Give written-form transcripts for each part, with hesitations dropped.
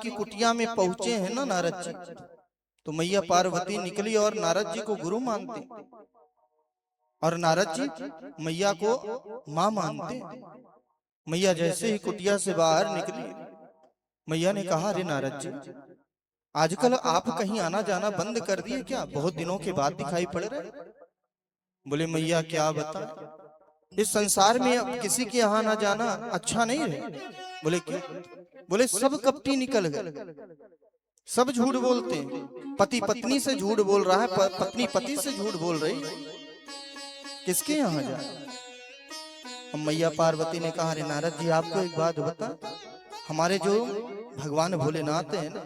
की कुटिया में पहुंचे हैं ना नारद जी, तो मैया पार्वती निकली और नारद जी को गुरु मानते और नारद जी मैया को मां मानते। मैया जैसे ही कुटिया से बाहर निकली, मैया ने कहा, अरे नारद जी, आजकल आप कहीं आना जाना बंद कर दिए क्या? बहुत दिनों के बाद दिखाई पड़ रहे। बोले मैया क्या बता, इस संसार में अब किसी के यहाँ ना जाना अच्छा नहीं है। बोले क्यों? बोले सब कपटी निकल गए, सब झूठ बोलते हैं। पति पत्नी से झूठ बोल रहा है, पत्नी पति से झूठ बोल रही, किसके यहाँ जाए? मैया पार्वती ने कहा, अरे नारद जी, आपको एक बात बता, हमारे जो भगवान भोलेनाथ हैं ना,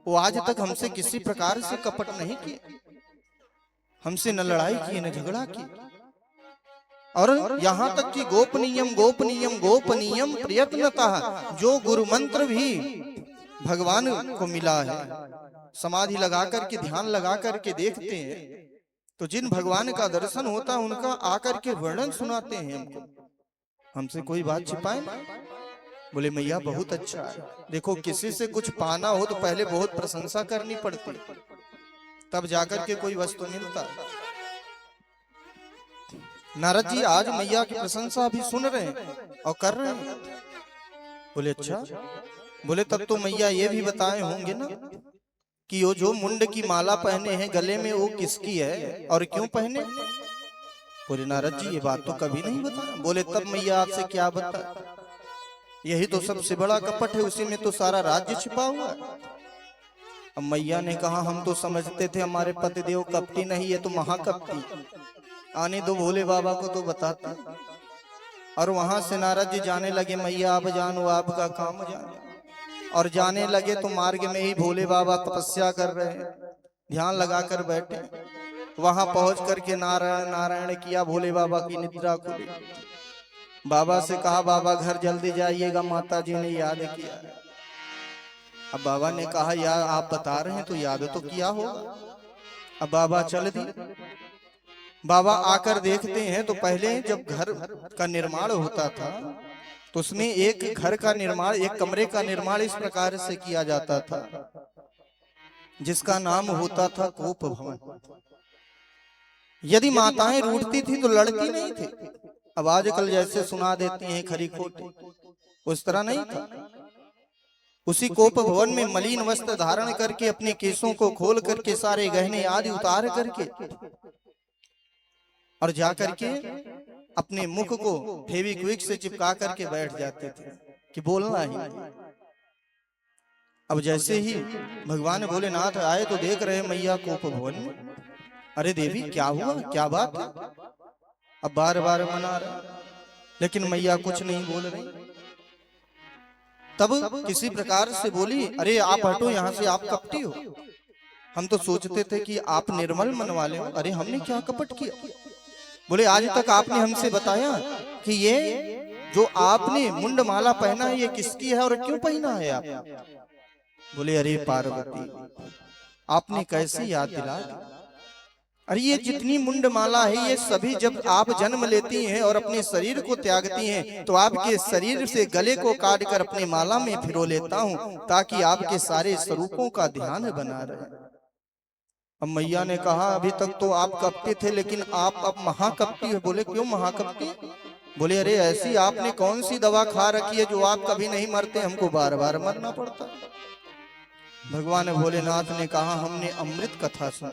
वो आज तक हमसे किसी प्रकार से कपट नहीं किए, हमसे न लड़ाई की न झगड़ा की, और यहाँ तक कि गोपनीयम गोपनीयम गोपनीयम प्रयत्नतः, जो गुरु मंत्र भी भगवान को मिला है, समाधि लगा करके ध्यान लगा करके देखते हैं, तो जिन भगवान का दर्शन होता है उनका आकर के वर्णन सुनाते हैं हमको, हमसे कोई बात छिपाए। बोले मैया बहुत अच्छा है, देखो किसी से कुछ पाना हो तो पहले बहुत प्रशंसा करनी पड़ती, तब जाकर के कोई वस्तु मिलता। नारद जी आज मैया की प्रशंसा भी सुन रहे हैं और कर रहे हैं। बोले अच्छा, बोले तब तो मैया ये भी बताए होंगे ना कि वो जो मुंड की माला पहने हैं गले में, वो किसकी है और क्यों पहने? बोले नारद जी, ये बात तो कभी नहीं बताया। बोले तब मैया आपसे क्या बता, यही तो सबसे बड़ा कपट है, उसी में तो सारा राज्य छिपा हुआ है। अब मैया ने कहा, हम तो समझते थे हमारे पतिदेव कपटी नहीं, ये तो महाकपटी, आने दो भोले बाबा को तो बताते। और वहां से नारद जी जाने लगे, मैया आप जानो आपका काम जानो, और जाने लगे तो मार्ग में ही भोले बाबा तपस्या कर रहे हैं, ध्यान लगा कर बैठे। वहां पहुंच करके नारायण नारायण किया, भोले बाबा की निद्रा खुली। बाबा से कहा, बाबा घर जल्दी जाइएगा, माता जी ने याद किया। अब बाबा ने कहा, यार आप बता रहे हैं तो याद तो किया होगा। अब बाबा चल दिए। बाबा आकर देखते हैं तो पहले जब घर का निर्माण होता था तो उसमें एक घर का निर्माण, एक कमरे का निर्माण इस प्रकार से किया जाता था जिसका नाम होता था कोप भवन। यदि माताएं रूठती थी तो लड़ती नहीं थी। अब आजकल जैसे सुना देती हैं खरी खोटी, उस तरह नहीं था। उसी कोप भवन में मलिन वस्त्र धारण करके, अपने केसों को खोल करके, सारे गहने आदि उतार करके, और जाकर के अपने मुख को फेविक्विक से चिपका करके बैठ जाते थे कि बोलना ही नहीं। अब जैसे ही भगवान भोलेनाथ आए तो देख रहे मैया कोप भवन में, अरे देवी क्या हुआ, क्या बात है? अब बार बार मना रहे, लेकिन मैया कुछ नहीं बोल रही। तब किसी प्रकार से बोली, अरे आप हटो यहाँ से, आप कपटी हो, हम तो सोचते थे कि आप निर्मल मन वाले हो। अरे हमने क्या कपट किया? बोले आज तक आपने हमसे बताया कि ये जो आपने मुंड माला पहना है ये किसकी है और क्यों पहना है आप? बोले अरे पार्वती, आपने कैसे याद दिला दी? अरे ये जितनी मुंड माला है ये सभी जब आप जन्म लेती हैं और अपने शरीर को त्यागती हैं तो आपके शरीर से गले को काट कर अपने माला में फिरो लेता हूं ताकि आपके सारे स्वरूपों का ध्यान बना रहे। अब मैया ने कहा, अभी तक तो आप कपटी थे लेकिन आप अब महाकपटी हो। बोले क्यों महाकपटी? बोले अरे ऐसी आपने कौन सी दवा खा रखी है जो आप कभी नहीं मरते, हमको बार बार मरना पड़ता। भगवान भोलेनाथ ने कहा, हमने अमृत कथा सुना,